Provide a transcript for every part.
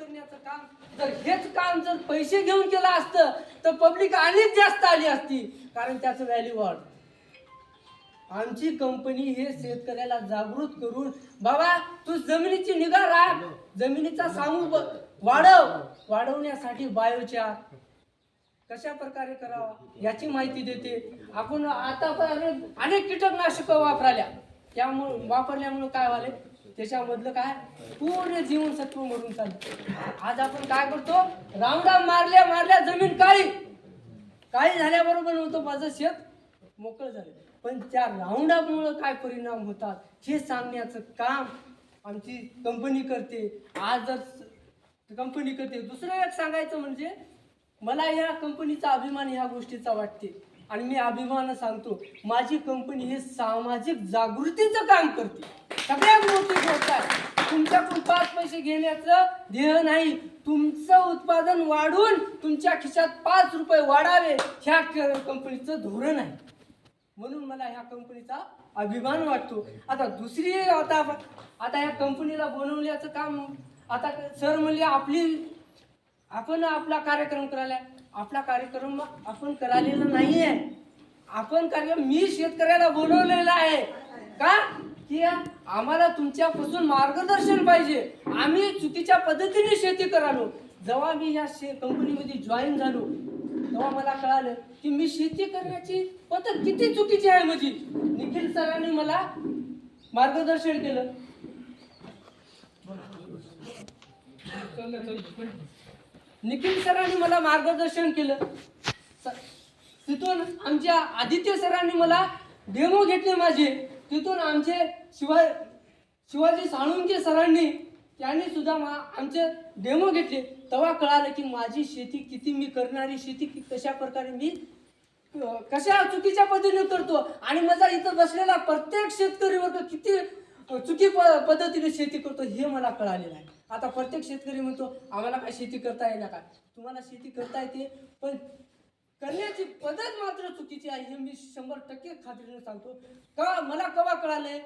करण्याचं काम जर हेच काम जर पैसे घेऊन केलं असतं तर पब्लिक अनेक जास्त आली असती, कारण त्याचं व्हॅल्यू वाढ. आमची कंपनी हे शेतकऱ्याला जागृत करून, बाबा तू जमिनीची निगा राख, जमिनीचा सामू वाढवण्यासाठी बायोचार कशा प्रकारे करावा याची माहिती देते. आपण आतापर्यंत अनेक कीटकनाशक वापरल्यामुळे काय झाले, त्याच्यामधलं काय पूर्ण जीवनसत्व मरून चालले. आज आपण काय करतो, राऊंडअप मारल्या जमीन काळी झाल्याबरोबर म्हणतो माझं शेत मोकळं झालं. पण त्या राऊंडअप मुळे काय परिणाम होतात हे सांगण्याचं काम आमची कंपनी करते. आज जर कंपनी करते. दुसरं एक सांगायचं म्हणजे मला या कंपनीचा अभिमान ह्या गोष्टीचा वाटते, आणि मी अभिमान सांगतो, माझी कंपनी हे सामाजिक जागृतीचं काम करते. सगळ्यात मोठी गोष्ट आहे, तुमच्याकडून 5 पैसे घेण्याचं ध्येय नाही, तुमचं उत्पादन वाढून तुमच्या खिशात 5 रुपये वाढावे ह्या कंपनीचं धोरण आहे. म्हणून मला ह्या कंपनीचा अभिमान वाटतो. आता ह्या कंपनीला बनवण्याचं काम, आता सर म्हणले आपण आपला कार्यक्रम करायला, आपला कार्यक्रम आपण करालेला नाहीये. मी शेतकऱ्याला बोलवलेला आहे का, की आम्हाला तुमच्यापासून मार्गदर्शन पाहिजे. आम्ही चुकीच्या पद्धतीने शेती करालो. जेव्हा मी या कंपनीमध्ये जॉईन झालो तेव्हा मला कळालं की मी शेती करण्याची पद्धत किती चुकीची आहे. म्हणजे निखिल सरांनी मला मार्गदर्शन केलं. निखिल सरांनी मला मार्गदर्शन केलं. तिथून आमच्या आदित्य सरांनी मला डेमो घेतले माझे. तिथून आमचे शिवाजी साळुंके सरांनी त्यांनी सुद्धा आमचे डेमो घेतले. तेव्हा कळालं की माझी शेती किती, मी करणारी शेती कशा प्रकारे मी कशा चुकीच्या पद्धतीने करतो, आणि माझा इथं बसलेला प्रत्येक शेतकरी वर्ग किती चुकी पद्धतीने शेती करतो हे मला कळालेलं आहे. आता प्रत्येक शेतकरी म्हणतो आम्हाला काय शेती करता येणार का. तुम्हाला शेती करता येते, पण करण्याची पद्धत मात्र चुकीची आहे हे मी 100% खात्रीने सांगतो. मला केव्हा कळालंय,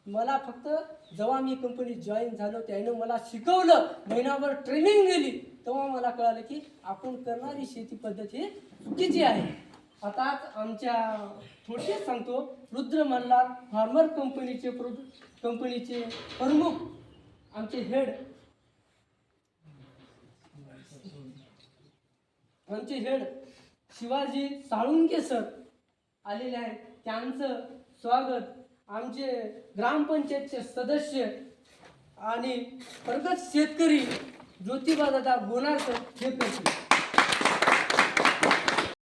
मला फक्त जेव्हा मी कंपनी जॉईन झालो त्यानं मला शिकवलं, महिनाभर ट्रेनिंग दिली, तेव्हा मला कळालं की आपण करणारी शेती पद्धत ही चुकीची आहे. आता आमच्या थोडक्यात सांगतो, रुद्र मल्हार फार्मर कंपनीचे प्रमुख आमचे हेड शिवाजी साळुंके सर आलेले आहेत. त्यांचं स्वागत आमचे ग्रामपंचायतचे सदस्य आणि प्रगत शेतकरी ज्योतिबा दादा गोनारकर हे करतील.